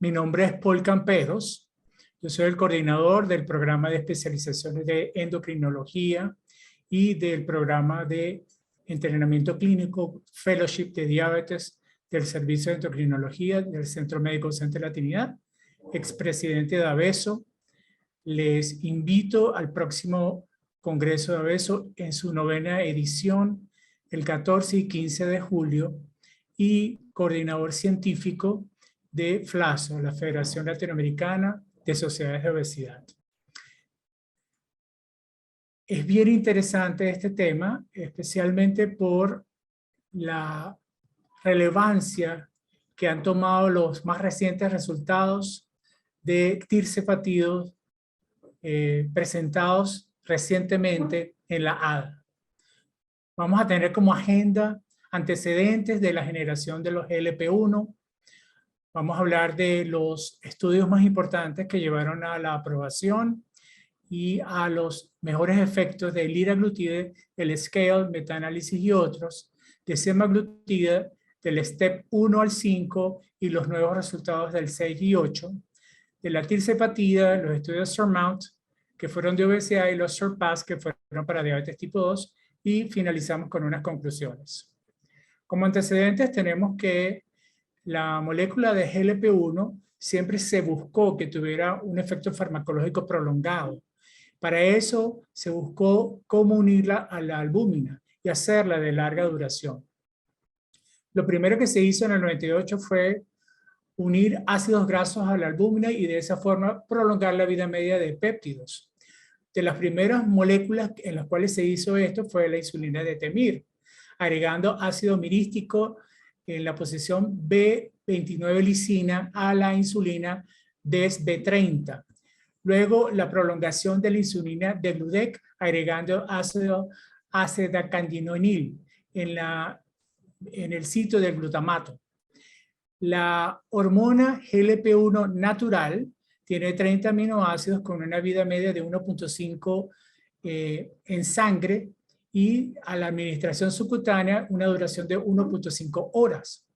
Mi nombre es Paul Camperos. Yo soy el coordinador del programa de especializaciones de endocrinología y del programa de entrenamiento clínico Fellowship de Diabetes del Servicio de Endocrinología del Centro Médico Centro de la Trinidad, expresidente de ABESO. Les invito al próximo Congreso de ABESO en su 9ª edición, el 14 y 15 de julio, y coordinador científico de FLASO, la Federación Latinoamericana de Sociedades de Obesidad. Es bien interesante este tema, especialmente por la relevancia que han tomado los más recientes resultados de tirzepatidos presentados recientemente en la ADA. Vamos a tener como agenda antecedentes de la generación de los GLP-1. Vamos a hablar de los estudios más importantes que llevaron a la aprobación y a los mejores efectos de liraglutide, el SCALE, metaanálisis y otros, de semaglutide, del STEP 1 al 5 y los nuevos resultados del 6 y 8, de la tirzepatida, los estudios SURMOUNT, que fueron de obesidad, y los SURPASS, que fueron para diabetes tipo 2, y finalizamos con unas conclusiones. Como antecedentes tenemos que la molécula de GLP-1 siempre se buscó que tuviera un efecto farmacológico prolongado. Para eso se buscó cómo unirla a la albúmina y hacerla de larga duración. Lo primero que se hizo en el 98 fue unir ácidos grasos a la albúmina y de esa forma prolongar la vida media de péptidos. De las primeras moléculas en las cuales se hizo esto fue la insulina de Temir, agregando ácido mirístico en la posición B29-lisina a la insulina DES-B30. Luego la prolongación de la insulina de Gludec agregando ácido acetacandinoinil en el sitio del glutamato. La hormona GLP-1 natural tiene 30 aminoácidos con una vida media de 1.5 en sangre y a la administración subcutánea una duración de 1.5 horas.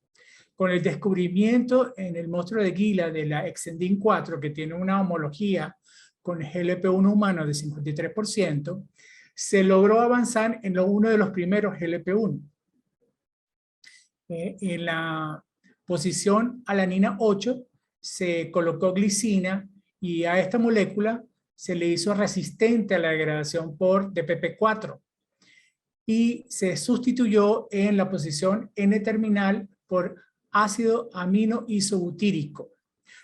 Con el descubrimiento en el monstruo de Gila de la Exendin 4, que tiene una homología con el GLP-1 humano de 53%, se logró avanzar en uno de los primeros GLP-1. En la posición alanina 8 se colocó glicina y a esta molécula se le hizo resistente a la degradación por DPP4 y se sustituyó en la posición N-terminal por ácido amino isobutírico.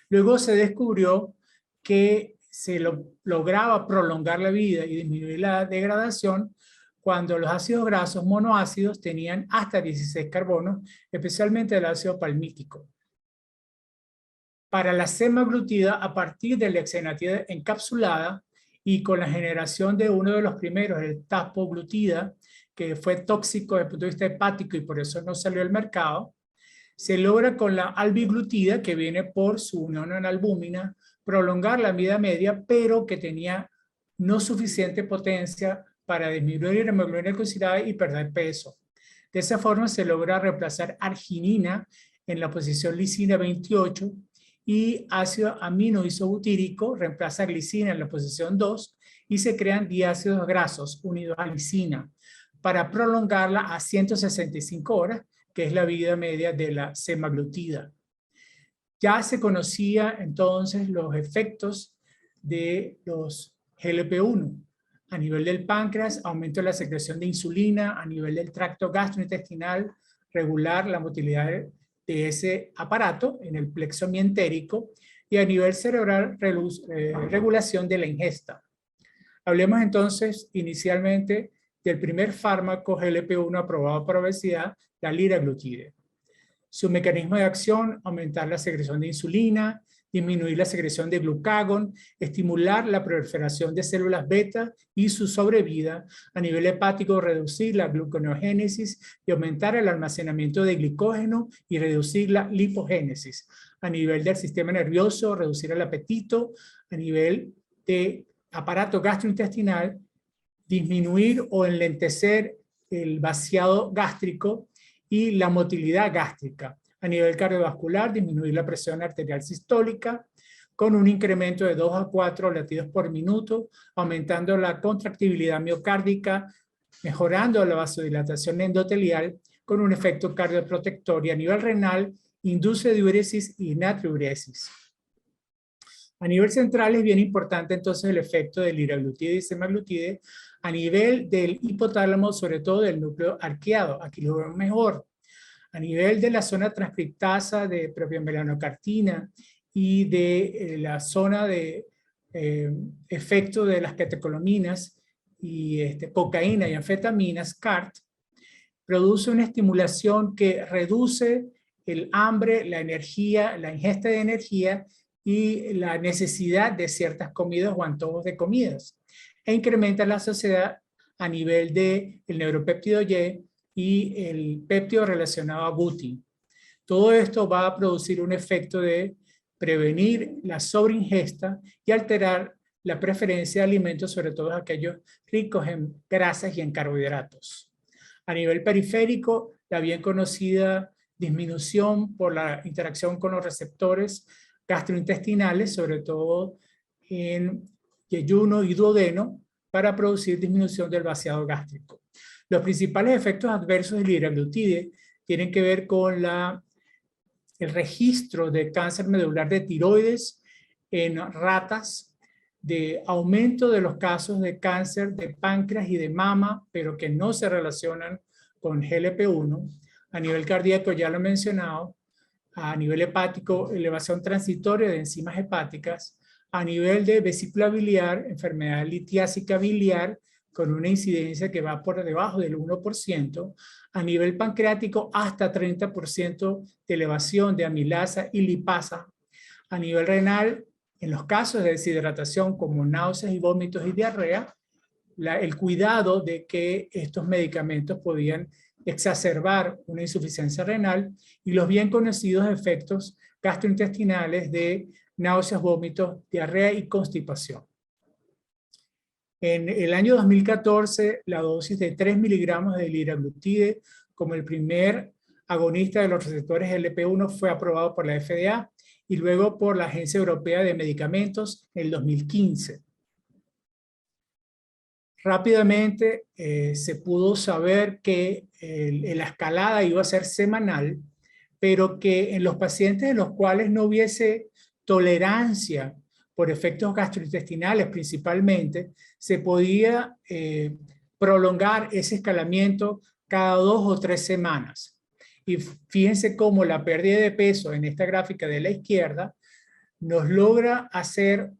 Luego se descubrió que se lograba prolongar la vida y disminuir la degradación cuando los ácidos grasos monoácidos tenían hasta 16 carbonos, especialmente el ácido palmítico. Para la semaglutida, a partir de la exenatida encapsulada y con la generación de uno de los primeros, el taspoglutida, que fue tóxico desde el punto de vista hepático y por eso no salió al mercado, se logra con la albiglutida, que viene por su unión en albúmina, prolongar la vida media, pero que tenía no suficiente potencia para disminuir la hemoglobina glicosilada y perder peso. De esa forma se logra reemplazar arginina en la posición lisina 28 y ácido amino isobutírico reemplaza glicina en la posición 2 y se crean diácidos grasos unidos a lisina para prolongarla a 165 horas, que es la vida media de la semaglutida. Ya se conocía entonces los efectos de los GLP-1. A nivel del páncreas, aumento de la secreción de insulina, a nivel del tracto gastrointestinal, regular la motilidad de ese aparato en el plexo mientérico y a nivel cerebral, regulación de la ingesta. Hablemos entonces inicialmente del primer fármaco GLP-1 aprobado para obesidad, la liraglutide. Su mecanismo de acción, aumentar la secreción de insulina, disminuir la secreción de glucagón, estimular la proliferación de células beta y su sobrevida, a nivel hepático reducir la gluconeogénesis y aumentar el almacenamiento de glicógeno y reducir la lipogénesis, a nivel del sistema nervioso reducir el apetito, a nivel de aparato gastrointestinal disminuir o enlentecer el vaciado gástrico y la motilidad gástrica, A nivel cardiovascular, disminuir la presión arterial sistólica con un incremento de 2 a 4 latidos por minuto, aumentando la contractibilidad miocárdica, mejorando la vasodilatación endotelial con un efecto cardioprotector, y a nivel renal induce diuresis y natriuresis. A nivel central es bien importante entonces el efecto del liraglutide y semaglutide a nivel del hipotálamo, sobre todo del núcleo arqueado. Aquí lo vemos mejor. A nivel de la zona transcriptasa de propiammelanocartina y de la zona de efecto de las catecolaminas y cocaína y anfetaminas, CART, produce una estimulación que reduce el hambre, la energía, la ingesta de energía y la necesidad de ciertas comidas o antojos de comidas, e incrementa la saciedad a nivel del neuropéptido y el péptido relacionado a Guti. Todo esto va a producir un efecto de prevenir la sobreingesta y alterar la preferencia de alimentos, sobre todo aquellos ricos en grasas y en carbohidratos. A nivel periférico, la bien conocida disminución por la interacción con los receptores gastrointestinales, sobre todo en yeyuno y duodeno, para producir disminución del vaciado gástrico. Los principales efectos adversos del liraglutide tienen que ver con el registro de cáncer medular de tiroides en ratas, de aumento de los casos de cáncer de páncreas y de mama, pero que no se relacionan con GLP-1. A nivel cardíaco ya lo he mencionado. A nivel hepático, elevación transitoria de enzimas hepáticas. A nivel de vesícula biliar, enfermedad litiásica biliar, con una incidencia que va por debajo del 1%. A nivel pancreático, hasta 30% de elevación de amilasa y lipasa. A nivel renal, en los casos de deshidratación como náuseas y vómitos y diarrea, el cuidado de que estos medicamentos podían exacerbar una insuficiencia renal, y los bien conocidos efectos gastrointestinales de náuseas, vómitos, diarrea y constipación. En el año 2014, la dosis de 3 miligramos de liraglutide como el primer agonista de los receptores GLP-1 fue aprobado por la FDA y luego por la Agencia Europea de Medicamentos en el 2015. Rápidamente se pudo saber que la escalada iba a ser semanal, pero que en los pacientes en los cuales no hubiese tolerancia por efectos gastrointestinales principalmente, se podía prolongar ese escalamiento cada 2 o 3 semanas. Y fíjense cómo la pérdida de peso en esta gráfica de la izquierda nos logra hacer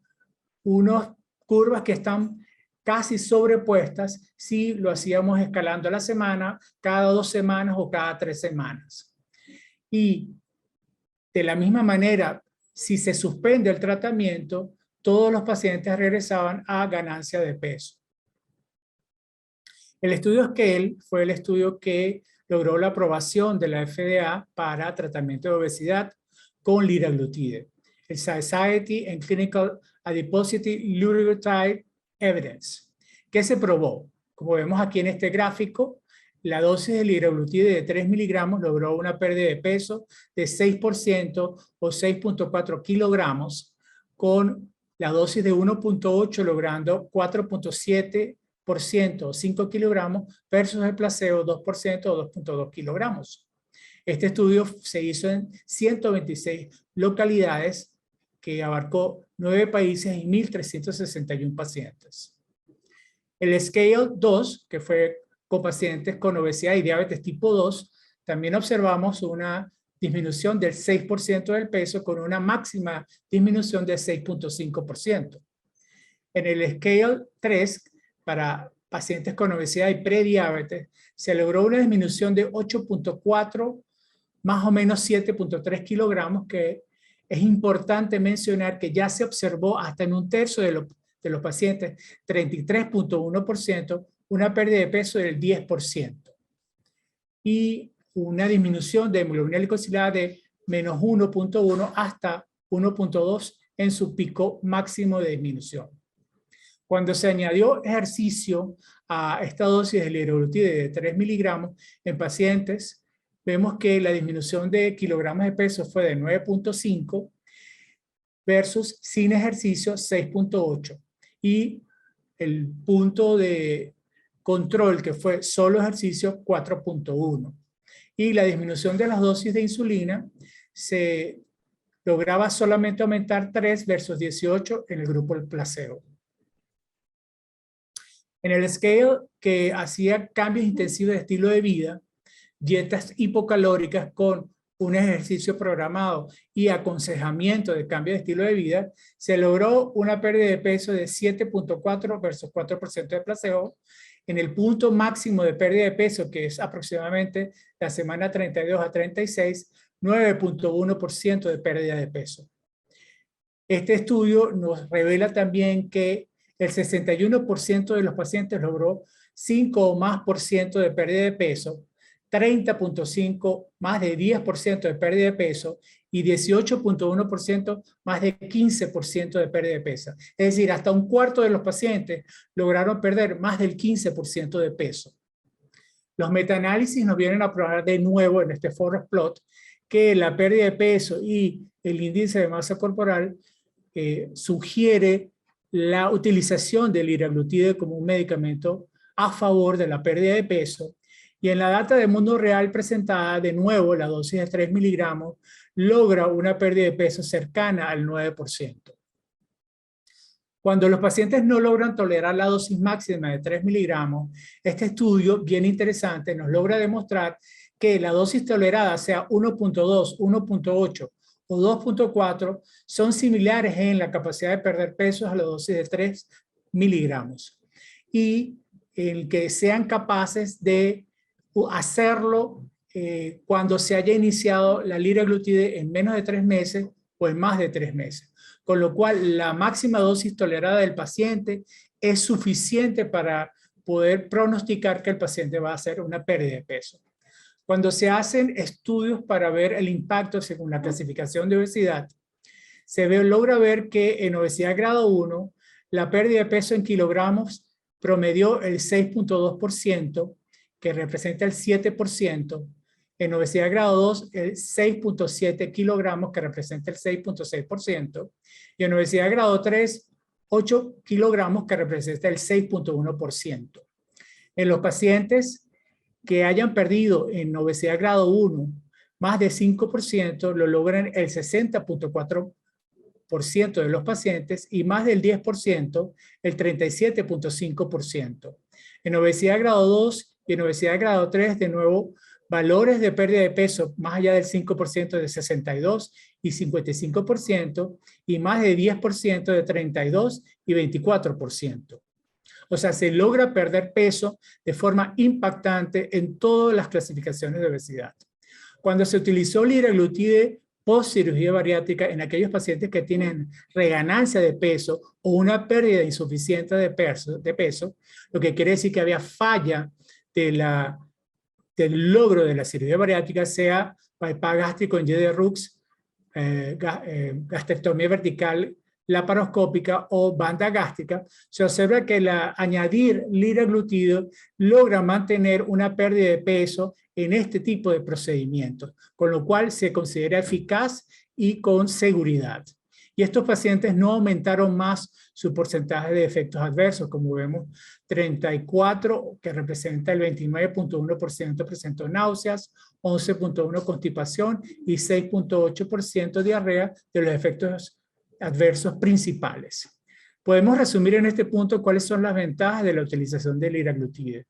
unas curvas que están casi sobrepuestas si lo hacíamos escalando a la semana, cada 2 semanas o cada 3 semanas. Y de la misma manera, si se suspende el tratamiento, todos los pacientes regresaban a ganancia de peso. El estudio SCALE fue el estudio que logró la aprobación de la FDA para tratamiento de obesidad con liraglutide. El Society and Clinical Adiposity Liraglutide Evidence. ¿Qué se probó? Como vemos aquí en este gráfico, la dosis de liraglutide de 3 miligramos logró una pérdida de peso de 6% o 6.4 kilogramos, con la dosis de 1.8 logrando 4.7% o 5 kilogramos versus el placebo 2% o 2.2 kilogramos. Este estudio se hizo en 126 localidades que abarcó 9 países y 1.361 pacientes. El SCALE 2, que fue con pacientes con obesidad y diabetes tipo 2, también observamos una disminución del 6% del peso con una máxima disminución de 6.5%. En el SCALE 3, para pacientes con obesidad y prediabetes, se logró una disminución de 8.4, más o menos 7.3 kilogramos, que es importante mencionar que ya se observó hasta en un tercio de los pacientes, 33.1%, una pérdida de peso del 10%. Y una disminución de hemoglobina glicosilada de menos 1.1 hasta 1.2 en su pico máximo de disminución. Cuando se añadió ejercicio a esta dosis de liraglutide de 3 miligramos en pacientes vemos que la disminución de kilogramos de peso fue de 9.5 versus sin ejercicio 6.8. Y el punto de control, que fue solo ejercicio, 4.1. Y la disminución de las dosis de insulina se lograba solamente aumentar 3 versus 18 en el grupo del placebo. En el scale que hacía cambios intensivos de estilo de vida, dietas hipocalóricas con un ejercicio programado y aconsejamiento de cambio de estilo de vida, se logró una pérdida de peso de 7.4 versus 4% de placebo. En el punto máximo de pérdida de peso, que es aproximadamente la semana 32 a 36, 9.1% de pérdida de peso. Este estudio nos revela también que el 61% de los pacientes logró 5 o más por ciento de pérdida de peso, 30.5% más de 10% de pérdida de peso y 18.1% más de 15% de pérdida de peso. Es decir, hasta un cuarto de los pacientes lograron perder más del 15% de peso. Los metaanálisis nos vienen a probar de nuevo en este forest plot que la pérdida de peso y el índice de masa corporal sugiere la utilización del liraglutide como un medicamento a favor de la pérdida de peso. Y en la data de mundo real presentada, de nuevo, la dosis de 3 miligramos logra una pérdida de peso cercana al 9%. Cuando los pacientes no logran tolerar la dosis máxima de 3 miligramos, este estudio, bien interesante, nos logra demostrar que la dosis tolerada, sea 1.2, 1.8 o 2.4, son similares en la capacidad de perder peso a la dosis de 3 miligramos. Y el que sean capaces de hacerlo cuando se haya iniciado la liraglutide en menos de 3 meses o en más de 3 meses. Con lo cual, la máxima dosis tolerada del paciente es suficiente para poder pronosticar que el paciente va a hacer una pérdida de peso. Cuando se hacen estudios para ver el impacto según la clasificación de obesidad, logra ver que en obesidad grado 1, la pérdida de peso en kilogramos promedió el 6.2%, que representa el 7%. En obesidad grado 2, el 6.7 kilogramos, que representa el 6.6%. Y en obesidad grado 3, 8 kilogramos, que representa el 6.1%. En los pacientes que hayan perdido en obesidad grado 1 más de 5%, lo logran el 60.4% de los pacientes y más del 10%, el 37.5%. En obesidad grado 2 y en obesidad grado 3, de nuevo, valores de pérdida de peso más allá del 5% de 62 y 55% y más de 10% de 32 y 24%. O sea, se logra perder peso de forma impactante en todas las clasificaciones de obesidad. Cuando se utilizó liraglutide post cirugía bariátrica en aquellos pacientes que tienen reganancia de peso o una pérdida insuficiente de peso, lo que quiere decir que había falla del logro de la cirugía bariátrica, sea bypass gástrico en Y de Rux, gastrectomía vertical laparoscópica o banda gástrica, se observa que añadir liraglutide logra mantener una pérdida de peso en este tipo de procedimientos, con lo cual se considera eficaz y con seguridad. Y estos pacientes no aumentaron más su porcentaje de efectos adversos, como vemos, 34, que representa el 29.1% presentó náuseas, 11.1% constipación y 6.8% diarrea de los efectos adversos principales. Podemos resumir en este punto cuáles son las ventajas de la utilización del liraglutide.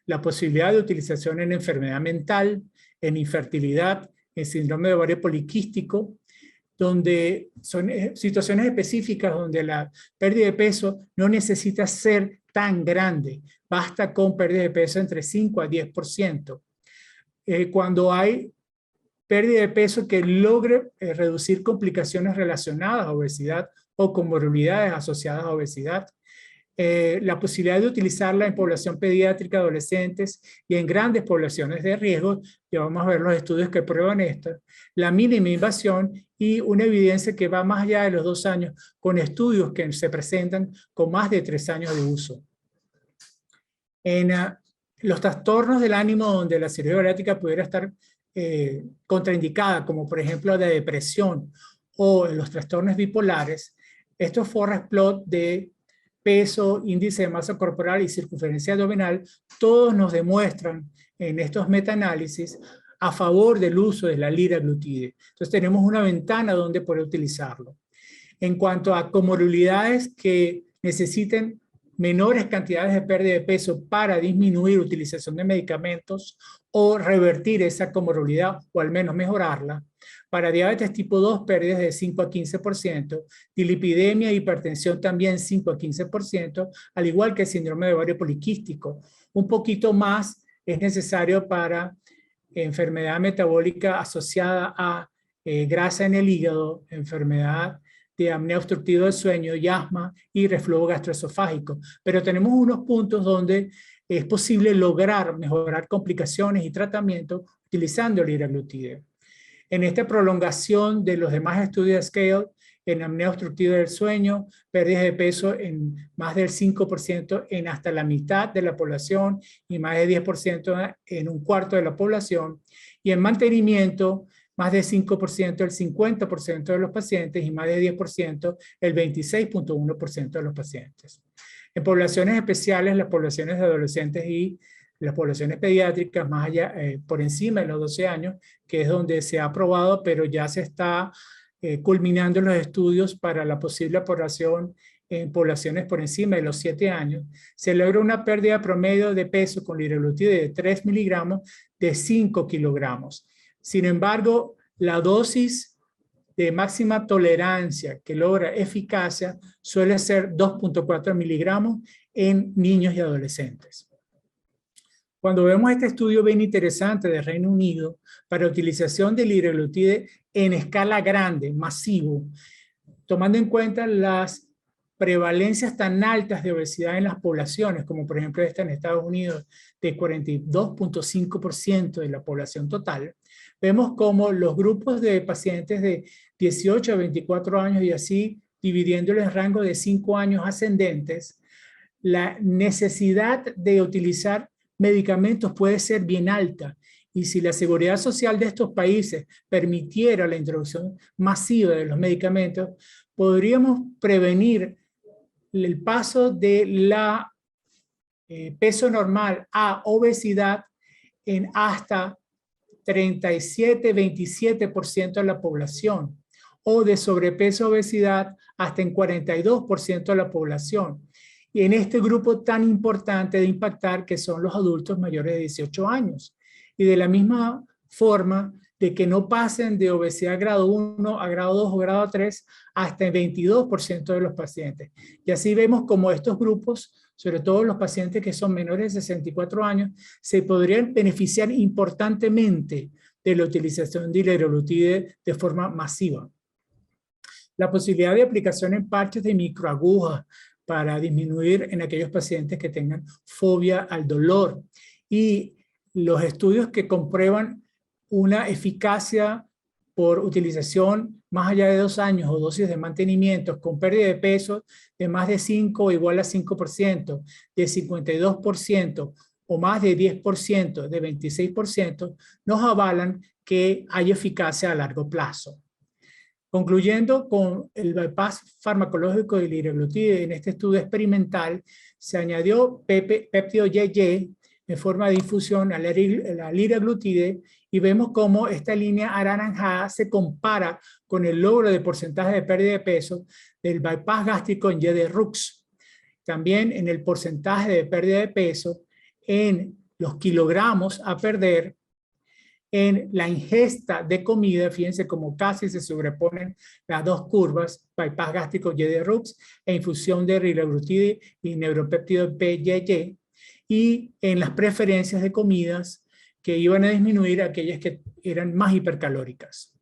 La posibilidad de utilización en enfermedad mental, en infertilidad, en síndrome de ovario poliquístico, donde son situaciones específicas donde la pérdida de peso no necesita ser tan grande, basta con pérdida de peso entre 5 a 10%. Cuando hay pérdida de peso que logre reducir complicaciones relacionadas a obesidad o comorbilidades asociadas a obesidad, la posibilidad de utilizarla en población pediátrica, adolescentes y en grandes poblaciones de riesgo, ya vamos a ver los estudios que prueban esto, la mínima invasión y una evidencia que va más allá de los 2 años con estudios que se presentan con más de 3 años de uso. En los trastornos del ánimo donde la cirugía bariátrica pudiera estar contraindicada, como por ejemplo la depresión o los trastornos bipolares, estos forest plot de peso, índice de masa corporal y circunferencia abdominal, todos nos demuestran en estos metaanálisis a favor del uso de la liraglutide. Entonces tenemos una ventana donde poder utilizarlo. En cuanto a comorbilidades que necesiten menores cantidades de pérdida de peso para disminuir utilización de medicamentos o revertir esa comorbilidad o al menos mejorarla. Para diabetes tipo 2, pérdidas de 5 a 15%, dilipidemia e hipertensión también 5 a 15%, al igual que el síndrome de ovario poliquístico. Un poquito más es necesario para enfermedad metabólica asociada a grasa en el hígado, enfermedad de apnea obstructiva del sueño y asma y reflujo gastroesofágico. Pero tenemos unos puntos donde es posible lograr mejorar complicaciones y tratamientos utilizando liraglutide. En esta prolongación de los demás estudios de Scale, en apnea obstructiva del sueño, pérdidas de peso en más del 5% en hasta la mitad de la población y más de 10% en un cuarto de la población. Y en mantenimiento, más de 5% el 50% de los pacientes y más de 10% el 26.1% de los pacientes. En poblaciones especiales, las poblaciones de adolescentes y las poblaciones pediátricas más allá, por encima de los 12 años, que es donde se ha aprobado, pero ya se está culminando los estudios para la posible aprobación en poblaciones por encima de los 7 años, se logra una pérdida promedio de peso con liraglutide de 3 miligramos de 5 kilogramos. Sin embargo, la dosis de máxima tolerancia que logra eficacia suele ser 2.4 miligramos en niños y adolescentes. Cuando vemos este estudio bien interesante de Reino Unido para utilización de liraglutide en escala grande, masivo, tomando en cuenta las prevalencias tan altas de obesidad en las poblaciones, como por ejemplo esta en Estados Unidos, de 42.5% de la población total, vemos como los grupos de pacientes de 18 a 24 años y así dividiéndolos en rango de 5 años ascendentes, la necesidad de utilizar medicamentos puede ser bien alta. Y si la seguridad social de estos países permitiera la introducción masiva de los medicamentos, podríamos prevenir el paso de la peso normal a obesidad en hasta 37-27% de la población, o de sobrepeso obesidad hasta en 42% de la población. Y en este grupo tan importante de impactar que son los adultos mayores de 18 años. Y de la misma forma de que no pasen de obesidad grado 1 a grado 2 o grado 3 hasta el 22% de los pacientes. Y así vemos como estos grupos, sobre todo los pacientes que son menores de 64 años, se podrían beneficiar importantemente de la utilización de liraglutide de forma masiva. La posibilidad de aplicación en parches de microagujas para disminuir en aquellos pacientes que tengan fobia al dolor. Y los estudios que comprueban una eficacia por utilización más allá de 2 años o dosis de mantenimiento con pérdida de peso de más de 5 o igual a 5%, de 52% o más de 10%, de 26%, nos avalan que hay eficacia a largo plazo. Concluyendo con el bypass farmacológico de liraglutide, en este estudio experimental se añadió péptido YY en forma de infusión a la liraglutide y vemos cómo esta línea anaranjada se compara con el logro de porcentaje de pérdida de peso del bypass gástrico en Y de Rux. También en el porcentaje de pérdida de peso en los kilogramos a perder en la ingesta de comida. Fíjense cómo casi se sobreponen las dos curvas, bypass gástrico Y de Rux e infusión de liraglutide y neuropéptido PYY, y en las preferencias de comidas que iban a disminuir aquellas que eran más hipercalóricas.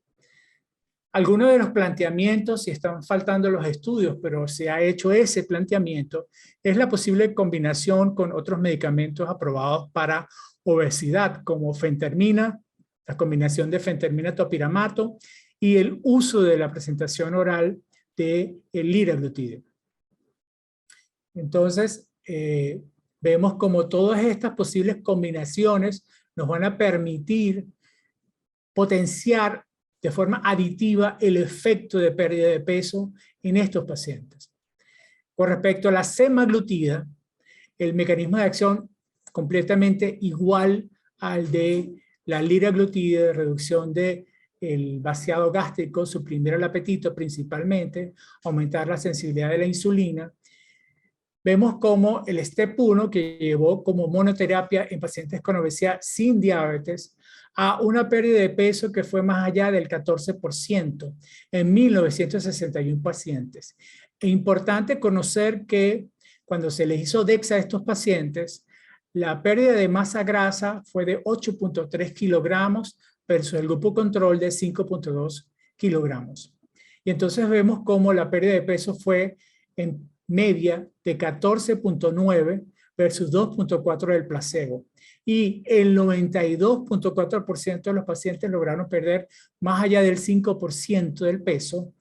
Algunos de los planteamientos, y están faltando los estudios, pero se ha hecho ese planteamiento, es la posible combinación con otros medicamentos aprobados para obesidad, como fentermina, la combinación de fentermina topiramato y el uso de la presentación oral de liraglutide. Entonces, vemos como todas estas posibles combinaciones nos van a permitir potenciar de forma aditiva el efecto de pérdida de peso en estos pacientes. Con respecto a la semaglutida, el mecanismo de acción completamente igual al de la liraglutida, de reducción del vaciado gástrico, suprimir el apetito principalmente, aumentar la sensibilidad de la insulina. Vemos como el STEP 1, que llevó como monoterapia en pacientes con obesidad sin diabetes, a una pérdida de peso que fue más allá del 14% en 1961 pacientes. Es importante conocer que cuando se les hizo DEXA a estos pacientes, la pérdida de masa grasa fue de 8.3 kilogramos versus el grupo control de 5.2 kilogramos. Y entonces vemos cómo la pérdida de peso fue en media de 14.9 versus 2.4 del placebo. Y el 92.4% de los pacientes lograron perder más allá del 5% del peso,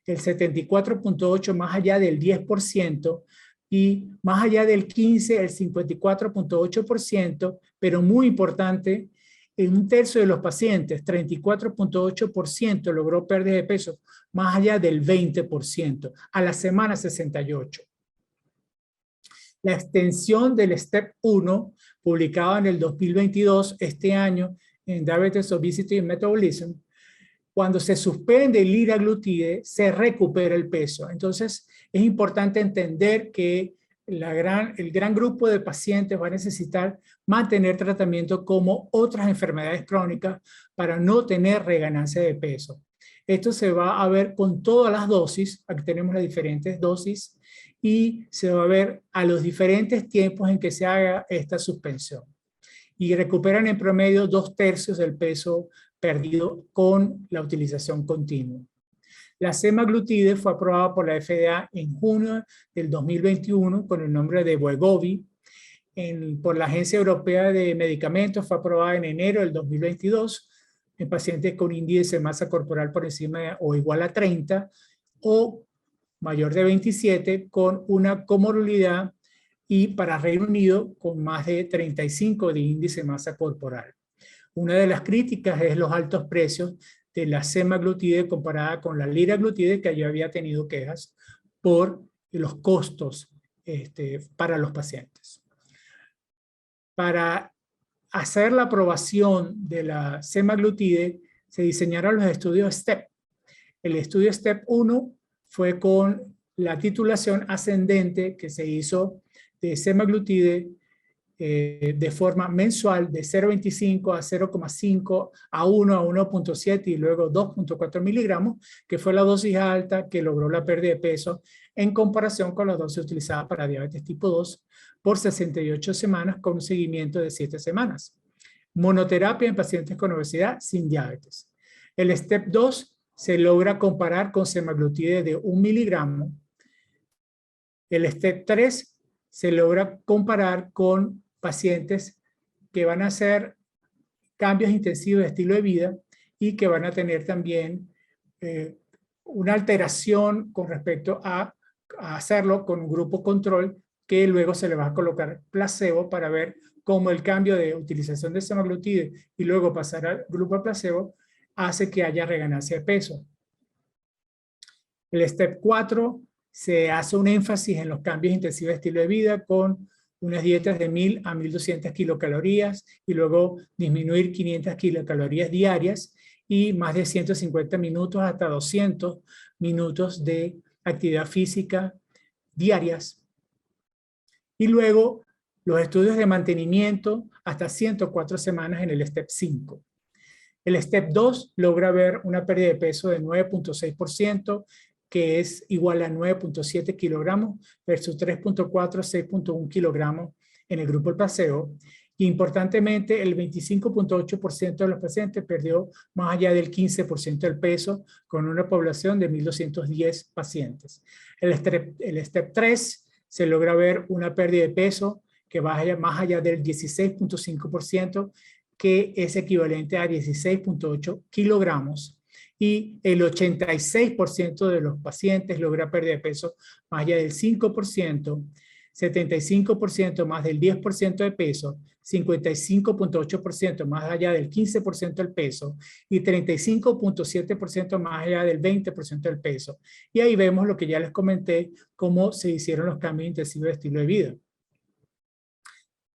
el 74.8% más allá del 10%, y más allá del 15%, el 54.8%, pero muy importante, en un tercio de los pacientes, 34.8% logró pérdida de peso más allá del 20%, a la semana 68. La extensión del STEP 1, publicado en el 2022, este año, en Diabetes, Obesity and Metabolism, cuando se suspende el liraglutide, se recupera el peso. Entonces, es importante entender que el gran grupo de pacientes va a necesitar mantener tratamiento como otras enfermedades crónicas para no tener reganancia de peso. Esto se va a ver con todas las dosis, aquí tenemos las diferentes dosis, y se va a ver a los diferentes tiempos en que se haga esta suspensión. Y recuperan en promedio 2/3 del peso perdido con la utilización continua. La semaglutide fue aprobada por la FDA en junio del 2021 con el nombre de Wegovy. Por la Agencia Europea de Medicamentos fue aprobada en enero del 2022 en pacientes con índice de masa corporal por encima de, o igual a 30 o mayor de 27 con una comorbilidad, y para Reino Unido con más de 35 de índice de masa corporal. Una de las críticas es los altos precios de la semaglutide comparada con la liraglutide, que ya había tenido quejas por los costos para los pacientes. Para hacer la aprobación de la semaglutide se diseñaron los estudios STEP. El estudio STEP 1 fue con la titulación ascendente que se hizo de semaglutide de forma mensual de 0.25 a 0.5 a 1 a 1.7 y luego 2.4 miligramos, que fue la dosis alta que logró la pérdida de peso en comparación con la dosis utilizada para diabetes tipo 2 por 68 semanas con un seguimiento de 7 semanas. Monoterapia en pacientes con obesidad sin diabetes. El STEP 2 se logra comparar con semaglutide de 1 miligramo. El STEP 3 se logra comparar con pacientes que van a hacer cambios intensivos de estilo de vida y que van a tener también una alteración con respecto a hacerlo con un grupo control, que luego se le va a colocar placebo para ver cómo el cambio de utilización de semaglutide y luego pasar al grupo placebo hace que haya reganancia de peso. El STEP 4 se hace un énfasis en los cambios intensivos de estilo de vida con unas dietas de 1000 a 1200 kilocalorías y luego disminuir 500 kilocalorías diarias y más de 150 minutos hasta 200 minutos de actividad física diarias. Y luego los estudios de mantenimiento hasta 104 semanas en el STEP 5. El STEP 2 logra ver una pérdida de peso de 9.6%, que es igual a 9.7 kilogramos versus 3.4, 6.1 kilogramos en el grupo del placebo. Y importantemente, el 25.8% de los pacientes perdió más allá del 15% del peso con una población de 1.210 pacientes. El STEP 3 se logra ver una pérdida de peso que vaya más allá del 16.5%, que es equivalente a 16.8 kilogramos. Y el 86% de los pacientes logra pérdida de peso más allá del 5%, 75% más del 10% de peso, 55.8% más allá del 15% del peso y 35.7% más allá del 20% del peso. Y ahí vemos lo que ya les comenté, cómo se hicieron los cambios intensivos de estilo de vida.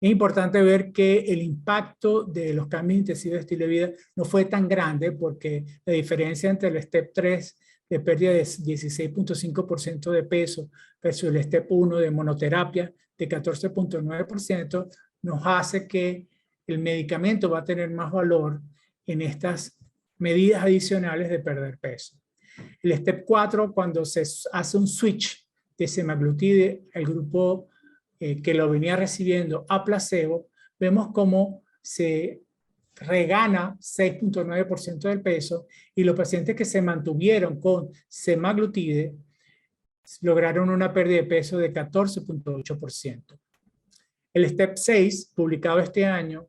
Es importante ver que el impacto de los cambios intensivos de estilo de vida no fue tan grande porque la diferencia entre el STEP 3 de pérdida de 16.5% de peso versus el STEP 1 de monoterapia de 14.9% nos hace que el medicamento va a tener más valor en estas medidas adicionales de perder peso. El STEP 4, cuando se hace un switch de semaglutide al grupo que lo venía recibiendo a placebo, vemos cómo se regana 6.9% del peso y los pacientes que se mantuvieron con semaglutide lograron una pérdida de peso de 14.8%. El STEP 6, publicado este año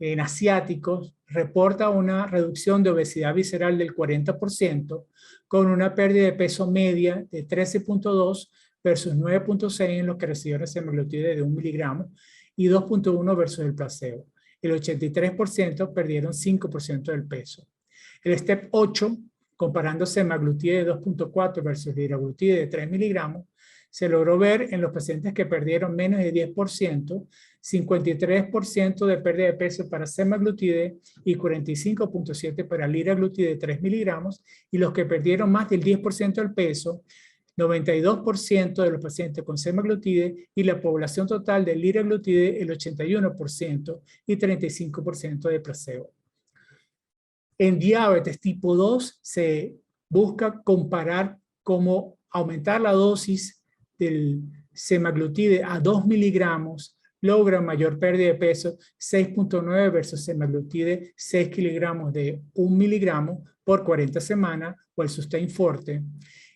en asiáticos, reporta una reducción de obesidad visceral del 40% con una pérdida de peso media de 13.2 versus 9.6 en los que recibieron semaglutide de 1 miligramo y 2.1 versus el placebo. El 83% perdieron 5% del peso. El STEP 8, comparando semaglutide de 2.4 versus liraglutide de 3 miligramos, se logró ver en los pacientes que perdieron menos de 10%, 53% de pérdida de peso para semaglutide y 45.7% para liraglutide de 3 miligramos, y los que perdieron más del 10% del peso, 92% de los pacientes con semaglutide y la población total de liraglutide el 81% y 35% de placebo. En diabetes tipo 2 se busca comparar cómo aumentar la dosis del semaglutide a 2 miligramos logra mayor pérdida de peso 6.9 versus semaglutide 6 kilogramos de 1 miligramo por 40 semanas o el Sustain Forte.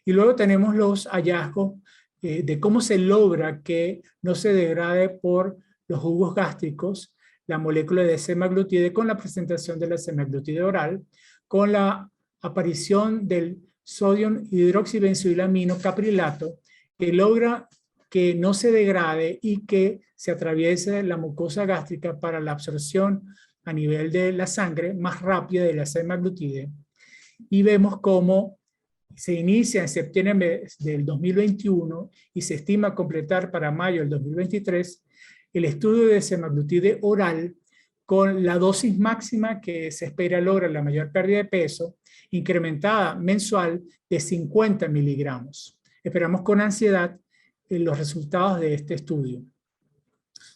Y luego tenemos los hallazgos de cómo se logra que no se degrade por los jugos gástricos la molécula de semaglutide con la presentación de la semaglutide oral, con la aparición del sodio hidroxibenzoilamino caprilato, que logra que no se degrade y que se atraviese la mucosa gástrica para la absorción a nivel de la sangre más rápida de la semaglutide. Y vemos cómo se inicia en septiembre del 2021 y se estima completar para mayo del 2023 el estudio de semaglutide oral con la dosis máxima que se espera lograr la mayor pérdida de peso, incrementada mensual de 50 miligramos. Esperamos con ansiedad los resultados de este estudio.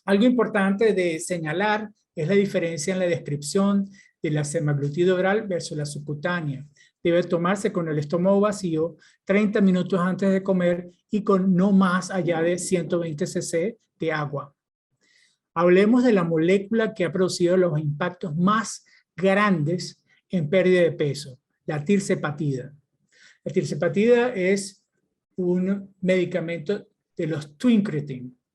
Algo importante de señalar es la diferencia en la descripción de la semaglutide oral versus la subcutánea. Debe tomarse con el estómago vacío 30 minutos antes de comer y con no más allá de 120 cc de agua. Hablemos de la molécula que ha producido los impactos más grandes en pérdida de peso, la tirzepatida. La tirzepatida es un medicamento de los twin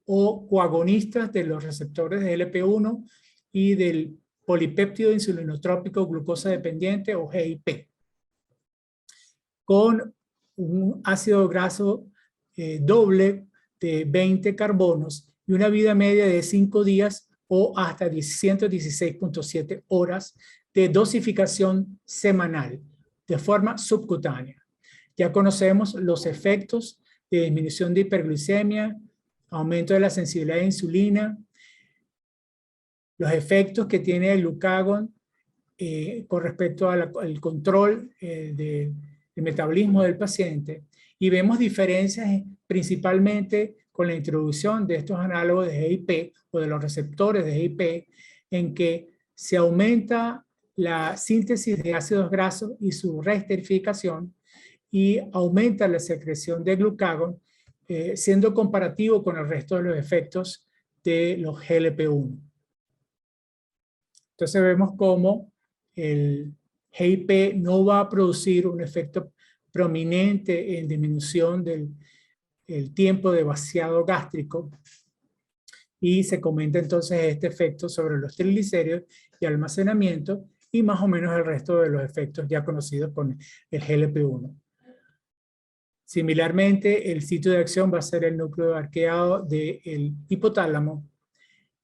o coagonistas de los receptores de LP1 y del polipéptido insulinotrópico glucosa dependiente o GIP, con un ácido graso doble de 20 carbonos y una vida media de 5 días o hasta 116.7 horas de dosificación semanal de forma subcutánea. Ya conocemos los efectos de disminución de hiperglicemia, aumento de la sensibilidad a insulina, los efectos que tiene el glucagón con respecto al control del metabolismo del paciente, y vemos diferencias principalmente con la introducción de estos análogos de GIP o de los receptores de GIP, en que se aumenta la síntesis de ácidos grasos y su reesterificación y aumenta la secreción de glucagón, siendo comparativo con el resto de los efectos de los GLP-1. Entonces vemos cómo el GIP no va a producir un efecto prominente en disminución del tiempo de vaciado gástrico, y se comenta entonces este efecto sobre los triglicéridos y almacenamiento y más o menos el resto de los efectos ya conocidos con el GLP-1. Similarmente, el sitio de acción va a ser el núcleo arqueado del hipotálamo,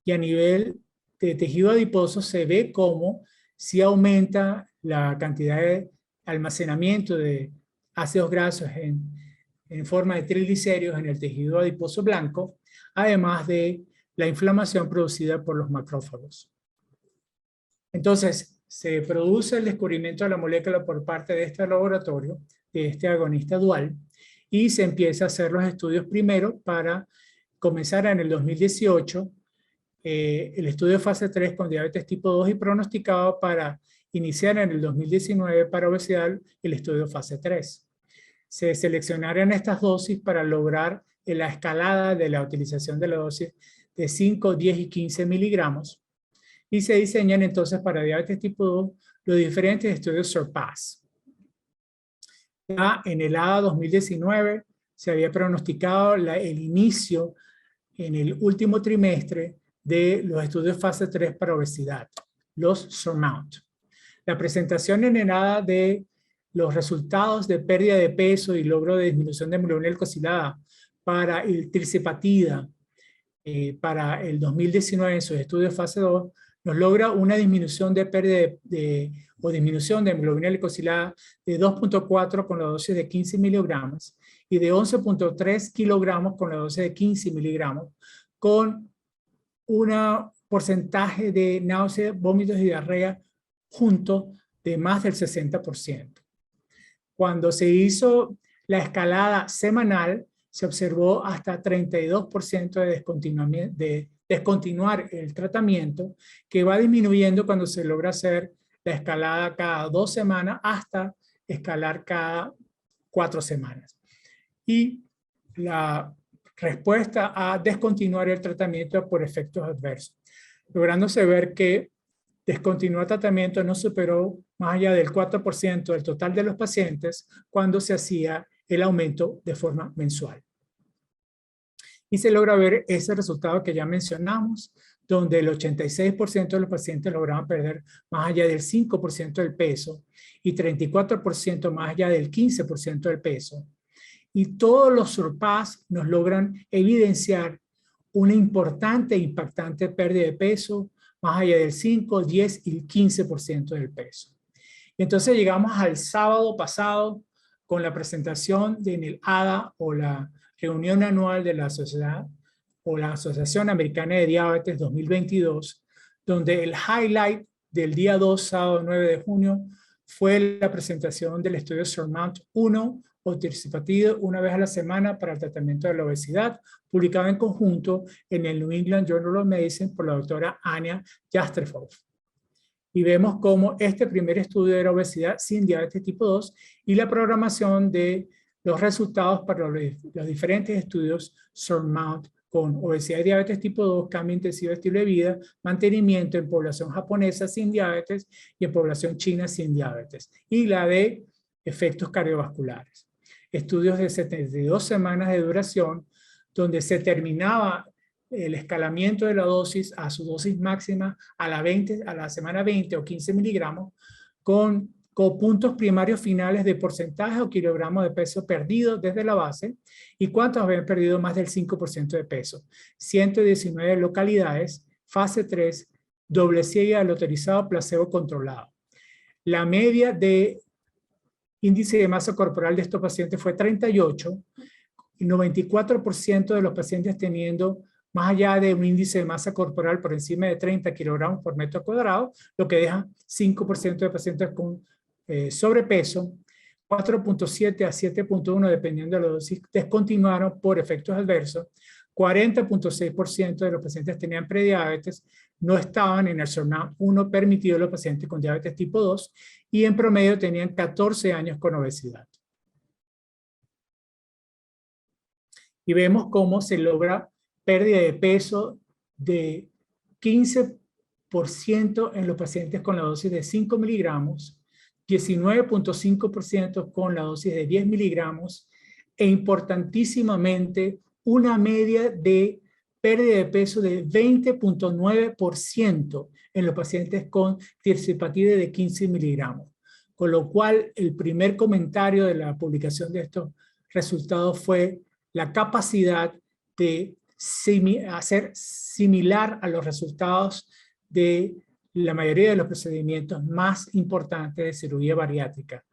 y a nivel de tejido adiposo se ve como si aumenta la cantidad de almacenamiento de ácidos grasos en forma de triglicéridos en el tejido adiposo blanco, además de la inflamación producida por los macrófagos. Entonces, se produce el descubrimiento de la molécula por parte de este laboratorio, de este agonista dual, y se empieza a hacer los estudios primero para comenzar en el 2018 el estudio de fase 3 con diabetes tipo 2 y pronosticado para iniciar en el 2019 para obesidad el estudio de fase 3. Se seleccionaron estas dosis para lograr la escalada de la utilización de la dosis de 5, 10 y 15 miligramos, y se diseñan entonces para diabetes tipo 2 los diferentes estudios SURPASS. Ya en el ADA 2019 se había pronosticado el inicio en el último trimestre de los estudios fase 3 para obesidad, los SURMOUNT. La presentación en el ADA de los resultados de pérdida de peso y logro de disminución de hemoglobina glucosilada para el tirzepatida para el 2019 en sus estudios fase 2 nos logra una disminución de pérdida o disminución de hemoglobina glicosilada de 2.4 con la dosis de 15 miligramos y de 11.3 kilogramos con la dosis de 15 miligramos, con un porcentaje de náuseas, vómitos y diarrea junto de más del 60%. Cuando se hizo la escalada semanal, se observó hasta 32% de descontinuar el tratamiento, que va disminuyendo cuando se logra hacer la escalada cada 2 semanas hasta escalar cada 4 semanas. Y la respuesta a descontinuar el tratamiento por efectos adversos, lográndose ver que descontinuar tratamiento no superó más allá del 4% del total de los pacientes cuando se hacía el aumento de forma mensual. Y se logra ver ese resultado que ya mencionamos, donde el 86% de los pacientes lograban perder más allá del 5% del peso y 34% más allá del 15% del peso. Y todos los SURPASS nos logran evidenciar una importante e impactante pérdida de peso más allá del 5, 10 y 15% del peso. Y entonces llegamos al sábado pasado con la presentación en el ADA o la reunión anual de la sociedad o la Asociación Americana de Diabetes 2022, donde el highlight del día 2, sábado 9 de junio, fue la presentación del estudio SURMOUNT 1 o tirzepatide una vez a la semana para el tratamiento de la obesidad, publicado en conjunto en el New England Journal of Medicine por la doctora Anya Jastreboff. Y vemos cómo este primer estudio era obesidad sin diabetes tipo 2 y la programación de los resultados para los diferentes estudios SURMOUNT con obesidad y diabetes tipo 2, cambio intensivo de estilo de vida, mantenimiento en población japonesa sin diabetes y en población china sin diabetes, y la de efectos cardiovasculares. Estudios de 72 semanas de duración, donde se terminaba el escalamiento de la dosis a su dosis máxima a la semana 20 o 15 miligramos, con puntos primarios finales de porcentaje o kilogramos de peso perdido desde la base y cuántos habían perdido más del 5% de peso. 119 localidades, fase 3, doble ciega, alotorizado, placebo controlado. La media de índice de masa corporal de estos pacientes fue 38, y 94% de los pacientes teniendo más allá de un índice de masa corporal por encima de 30 kilogramos por metro cuadrado, lo que deja 5% de pacientes con sobrepeso, 4.7 a 7.1 dependiendo de la dosis, descontinuaron por efectos adversos, 40.6% de los pacientes tenían prediabetes, no estaban en el SURMOUNT 1 permitido los pacientes con diabetes tipo 2 y en promedio tenían 14 años con obesidad. Y vemos cómo se logra pérdida de peso de 15% en los pacientes con la dosis de 5 miligramos, 19.5% con la dosis de 10 miligramos e importantísimamente una media de pérdida de peso de 20.9% en los pacientes con tirzepatide de 15 miligramos. Con lo cual, el primer comentario de la publicación de estos resultado fue la capacidad de hacer similar a los resultados de la mayoría de los procedimientos más importantes de cirugía bariátrica,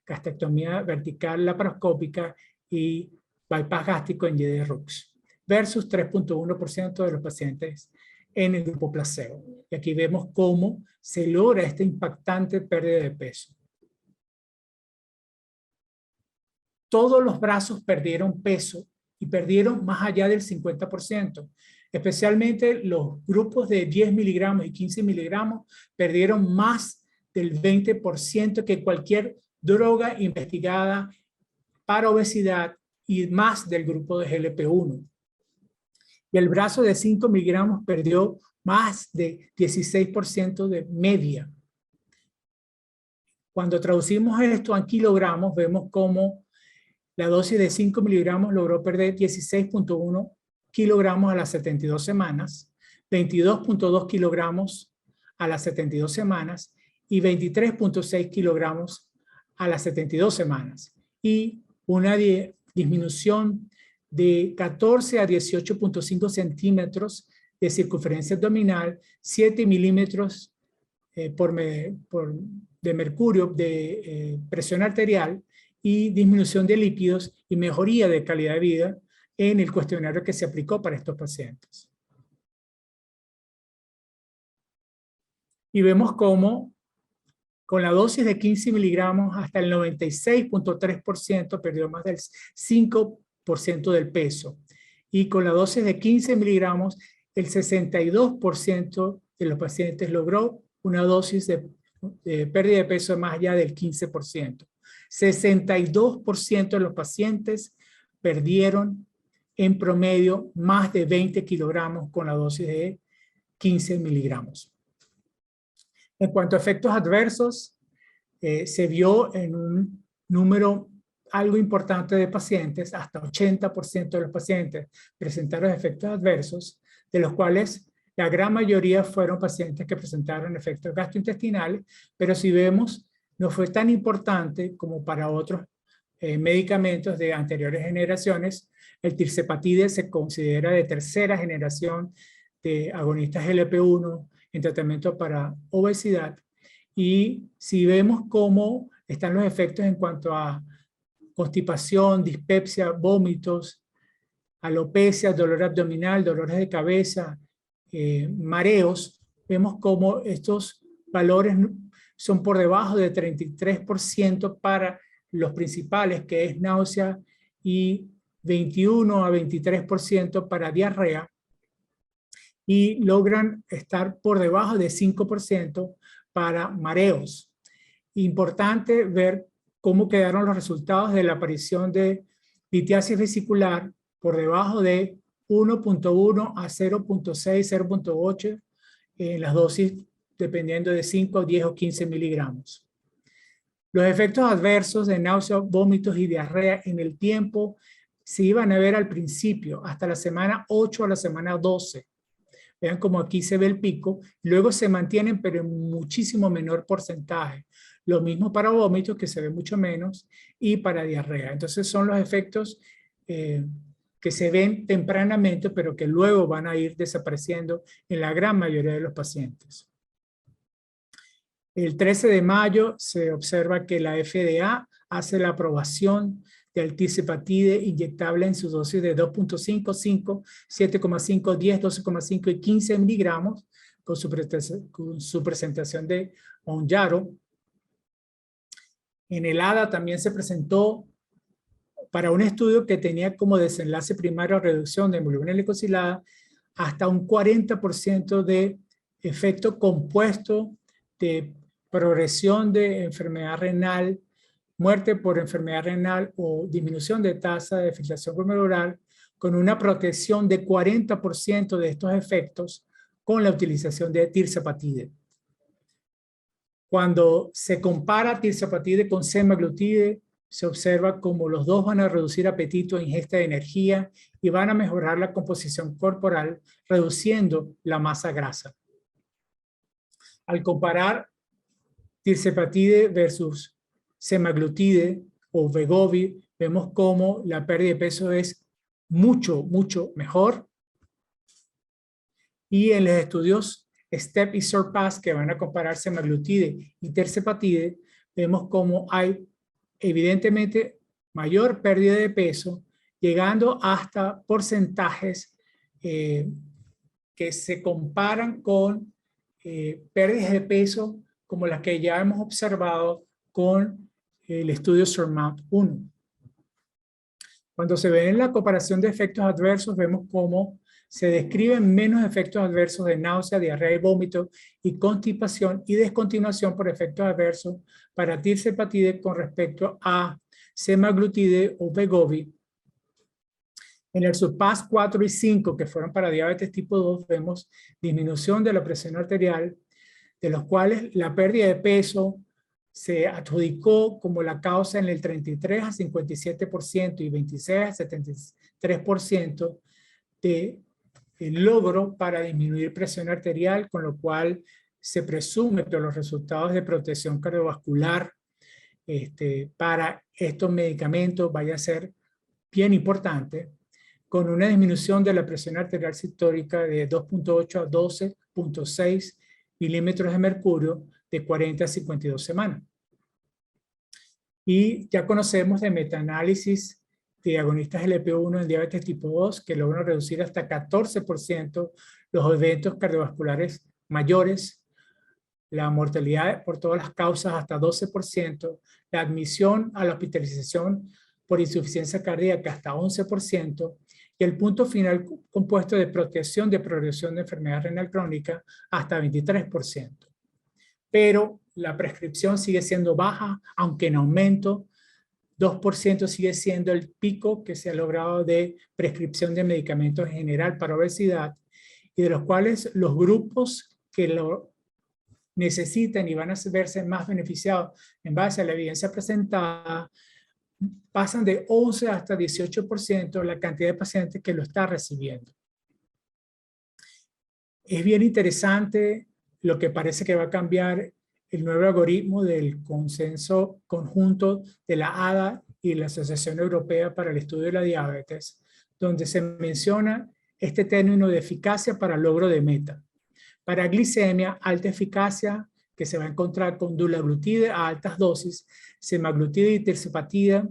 gastrectomía vertical laparoscópica y bypass gástrico en YDE-RUX, versus 3.1% de los pacientes en el grupo placebo. Y aquí vemos cómo se logra esta impactante pérdida de peso. Todos los brazos perdieron peso y perdieron más allá del 50%. Especialmente los grupos de 10 miligramos y 15 miligramos perdieron más del 20% que cualquier droga investigada para obesidad y más del grupo de GLP-1. Y el brazo de 5 miligramos perdió más de 16% de media. Cuando traducimos esto a kilogramos, vemos cómo la dosis de 5 miligramos logró perder 16.1 kilogramos a las 72 semanas, 22.2 kilogramos a las 72 semanas y 23.6 kilogramos a las 72 semanas. Y una disminución de 14 a 18.5 centímetros de circunferencia abdominal, 7 milímetros de mercurio de presión arterial y disminución de lípidos y mejoría de calidad de vida en el cuestionario que se aplicó para estos pacientes. Y vemos cómo con la dosis de 15 miligramos hasta el 96.3% perdió más del 5% del peso. Y con la dosis de 15 miligramos, el 62% de los pacientes logró una dosis de pérdida de peso más allá del 15%. 62% de los pacientes perdieron en promedio más de 20 kilogramos con la dosis de 15 miligramos. En cuanto a efectos adversos, se vio en un número algo importante de pacientes, hasta 80% de los pacientes presentaron efectos adversos, de los cuales la gran mayoría fueron pacientes que presentaron efectos gastrointestinales, pero si vemos, no fue tan importante como para otros medicamentos de anteriores generaciones. El tirzepatide se considera de tercera generación de agonistas GLP-1 en tratamiento para obesidad. Y si vemos cómo están los efectos en cuanto a constipación, dispepsia, vómitos, alopecia, dolor abdominal, dolores de cabeza, mareos, vemos cómo estos valores son por debajo de 33% para los principales, que es náusea, y 21 a 23% para diarrea, y logran estar por debajo de 5% para mareos. Importante ver cómo quedaron los resultados de la aparición de litiasis vesicular por debajo de 1.1 a 0.6, 0.8 en las dosis dependiendo de 5, 10 o 15 miligramos. Los efectos adversos de náusea, vómitos y diarrea en el tiempo se iban a ver al principio, hasta la semana 8 a la semana 12. Vean como aquí se ve el pico, luego se mantienen pero en muchísimo menor porcentaje. Lo mismo para vómitos, que se ve mucho menos, y para diarrea. Entonces son los efectos que se ven tempranamente, pero que luego van a ir desapareciendo en la gran mayoría de los pacientes. El 13 de mayo se observa que la FDA hace la aprobación del tirzepatide inyectable en su dosis de 2.5, 5, 7.5, 10, 12.5 y 15 miligramos con su presentación de Mounjaro. En el ADA también se presentó para un estudio que tenía como desenlace primario reducción de hemoglobina glicosilada hasta un 40% de efecto compuesto de progresión de enfermedad renal, muerte por enfermedad renal o disminución de tasa de filtración glomerular, con una protección de 40% de estos efectos con la utilización de tirzepatide. Cuando se compara tirzepatide con semaglutide, se observa como los dos van a reducir apetito e ingesta de energía y van a mejorar la composición corporal, reduciendo la masa grasa. Al comparar tirzepatide versus semaglutide o Wegovy, vemos cómo la pérdida de peso es mucho mejor. Y en los estudios STEP y SURPASS, que van a comparar semaglutide y tirzepatide, vemos cómo hay evidentemente mayor pérdida de peso, llegando hasta porcentajes que se comparan con pérdidas de peso como las que ya hemos observado con el estudio SURMOUNT-1. Cuando se ve en la comparación de efectos adversos, vemos cómo se describen menos efectos adversos de náusea, diarrea y vómito y constipación y descontinuación por efectos adversos para tirzepatide con respecto a semaglutide o Wegovy. En el SURPASS 4 y 5, que fueron para diabetes tipo 2, vemos disminución de la presión arterial, de los cuales la pérdida de peso se adjudicó como la causa en el 33 a 57% y 26 a 73% de logro para disminuir presión arterial, con lo cual se presume que los resultados de protección cardiovascular para estos medicamentos vaya a ser bien importante, con una disminución de la presión arterial sistólica de 2.8 a 12.6 milímetros de mercurio de 40 a 52 semanas. Y ya conocemos de metaanálisis de agonistas GLP-1 en diabetes tipo 2 que logran reducir hasta 14% los eventos cardiovasculares mayores, la mortalidad por todas las causas hasta 12%, la admisión a la hospitalización por insuficiencia cardíaca hasta 11%, y el punto final compuesto de protección de progresión de enfermedad renal crónica hasta 23%. Pero la prescripción sigue siendo baja, aunque en aumento. 2% sigue siendo el pico que se ha logrado de prescripción de medicamentos en general para obesidad, y de los cuales los grupos que lo necesitan y van a verse más beneficiados en base a la evidencia presentada pasan de 11 hasta 18% la cantidad de pacientes que lo está recibiendo. Es bien interesante lo que parece que va a cambiar el nuevo algoritmo del consenso conjunto de la ADA y la Asociación Europea para el Estudio de la Diabetes, donde se menciona este término de eficacia para logro de meta. Para glicemia, alta eficacia, que se va a encontrar con dulaglutide a altas dosis, semaglutide y tirzepatide,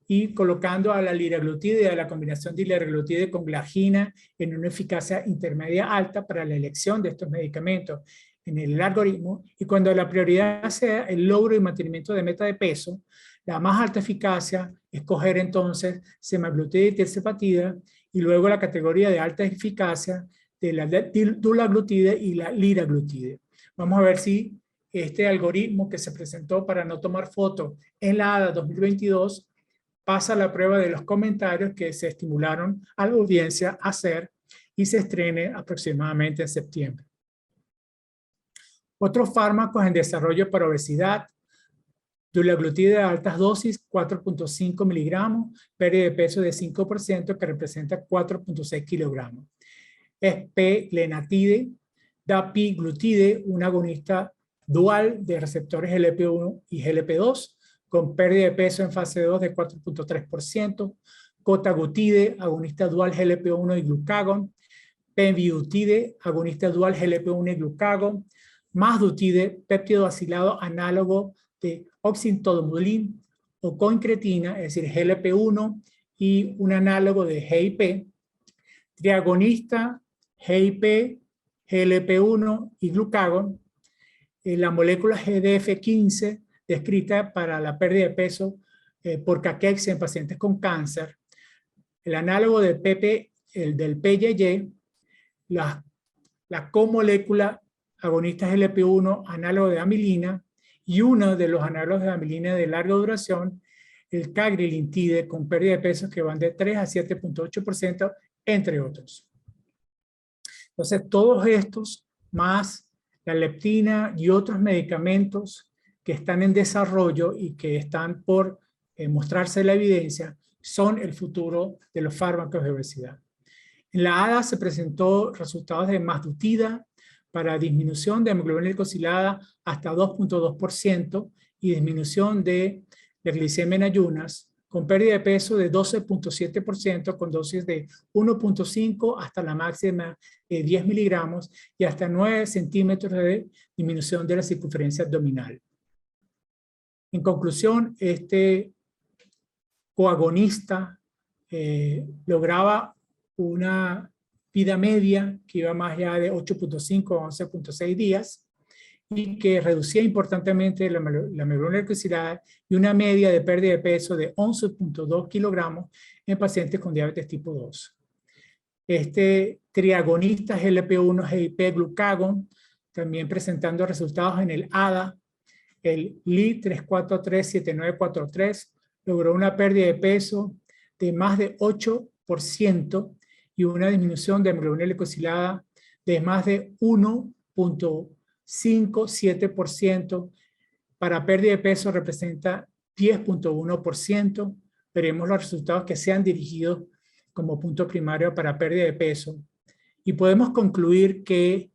y colocando a la liraglutide y a la combinación de liraglutide con glagina en una eficacia intermedia alta para la elección de estos medicamentos en el algoritmo. Y cuando la prioridad sea el logro y mantenimiento de meta de peso, la más alta eficacia, escoger entonces semaglutide y tirzepatide, y luego la categoría de alta eficacia de la dulaglutide y la liraglutide. Vamos a ver si este algoritmo que se presentó para no tomar foto en la ADA 2022 pasa la prueba de los comentarios que se estimularon a la audiencia a hacer y se estrene aproximadamente en septiembre. Otros fármacos en desarrollo para obesidad: dulaglutide a altas dosis, 4.5 miligramos, pérdida de peso de 5%, que representa 4.6 kilogramos. Esplenatide, dapiglutide, un agonista dual de receptores GLP-1 y GLP-2, con pérdida de peso en fase 2 de 4.3%. Cotaglutide, agonista dual GLP-1 y glucagón. Pemvidutide, agonista dual GLP-1 y glucagón. Masdutide, péptido acilado análogo de oxyntomodulin o coincretina, es decir, GLP-1 y un análogo de GIP. Triagonista, GIP, GLP-1 y glucagón. La molécula GDF15, descrita para la pérdida de peso por caquexia en pacientes con cáncer. El análogo del del PYY, la comolécula agonista GLP-1, análogo de amilina, y uno de los análogos de amilina de larga duración, el cagrilintide, con pérdida de peso que van de 3 a 7.8%, entre otros. Entonces, todos estos, más la leptina y otros medicamentos que están en desarrollo y que están por mostrarse la evidencia, son el futuro de los fármacos de obesidad. En la ADA se presentó resultados de masdutida para disminución de hemoglobina glicosilada hasta 2.2% y disminución de de glicemia en ayunas, con pérdida de peso de 12.7% con dosis de 1.5 hasta la máxima de 10 miligramos y hasta 9 centímetros de disminución de la circunferencia abdominal. En conclusión, este coagonista lograba una vida media que iba más allá de 8.5 a 11.6 días y que reducía importantemente la megaloglicirada y una media de pérdida de peso de 11.2 kilogramos en pacientes con diabetes tipo 2. Este triagonista GLP-1 GIP-glucagon, también presentando resultados en el ADA, el Li3437943, logró una pérdida de peso de más de 8% y una disminución de hemoglobina glicosilada de más de 1.57%. Para pérdida de peso representa 10.1%. Veremos los resultados que sean dirigidos como punto primario para pérdida de peso. Y podemos concluir que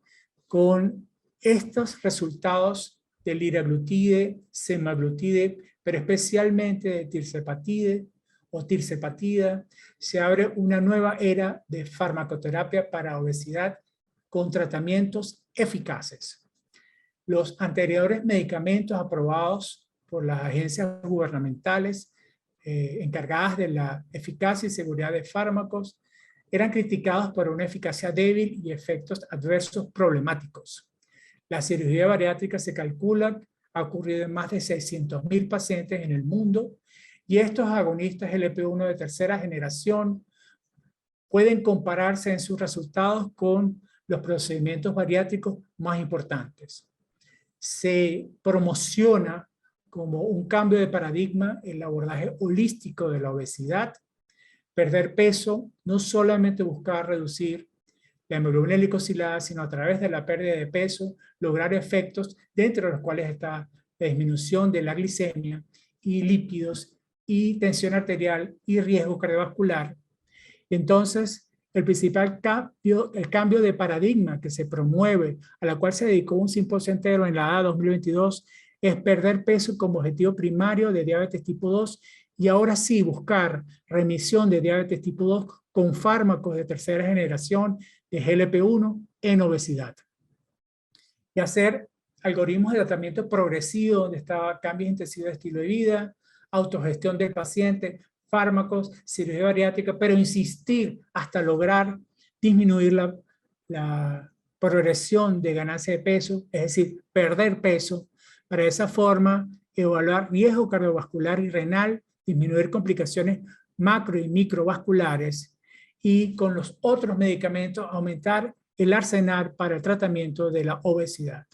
con estos resultados de liraglutide, semaglutide, pero especialmente de tirzepatide o tirzepatida, se abre una nueva era de farmacoterapia para obesidad con tratamientos eficaces. Los anteriores medicamentos aprobados por las agencias gubernamentales encargadas de la eficacia y seguridad de fármacos eran criticados por una eficacia débil y efectos adversos problemáticos. La cirugía bariátrica se calcula ha ocurrido en más de 600,000 pacientes en el mundo y estos agonistas GLP-1 de tercera generación pueden compararse en sus resultados con los procedimientos bariátricos más importantes. Se promociona como un cambio de paradigma el abordaje holístico de la obesidad, perder peso, no solamente buscar reducir la hemoglobina glicosilada, sino a través de la pérdida de peso, lograr efectos dentro de los cuales está la disminución de la glicemia y lípidos y tensión arterial y riesgo cardiovascular. Entonces, el principal cambio de paradigma que se promueve, a la cual se dedicó un simposio entero en la ADA 2022, es perder peso como objetivo primario de diabetes tipo 2 y ahora sí buscar remisión de diabetes tipo 2 con fármacos de tercera generación de GLP-1 en obesidad. Y hacer algoritmos de tratamiento progresivo donde estaba cambios intensivos de estilo de vida, autogestión del paciente, fármacos, cirugía bariátrica, pero insistir hasta lograr disminuir la progresión de ganancia de peso, es decir, perder peso, para de esa forma evaluar riesgo cardiovascular y renal, disminuir complicaciones macro y microvasculares y con los otros medicamentos aumentar el arsenal para el tratamiento de la obesidad.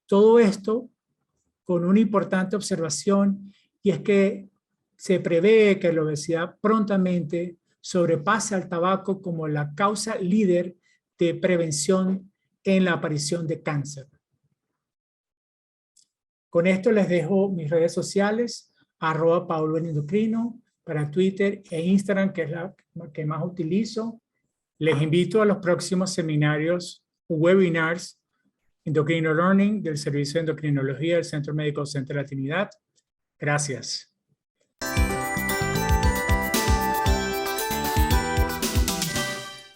Todo esto con una importante observación y es que se prevé que la obesidad prontamente sobrepase al tabaco como la causa líder de prevención en la aparición de cáncer. Con esto les dejo mis redes sociales, @pauloendocrino para Twitter e Instagram, que es la que más utilizo. Les invito a los próximos seminarios o webinars Endocrino Learning del Servicio de Endocrinología del Centro Médico Centro de la Trinidad. Gracias.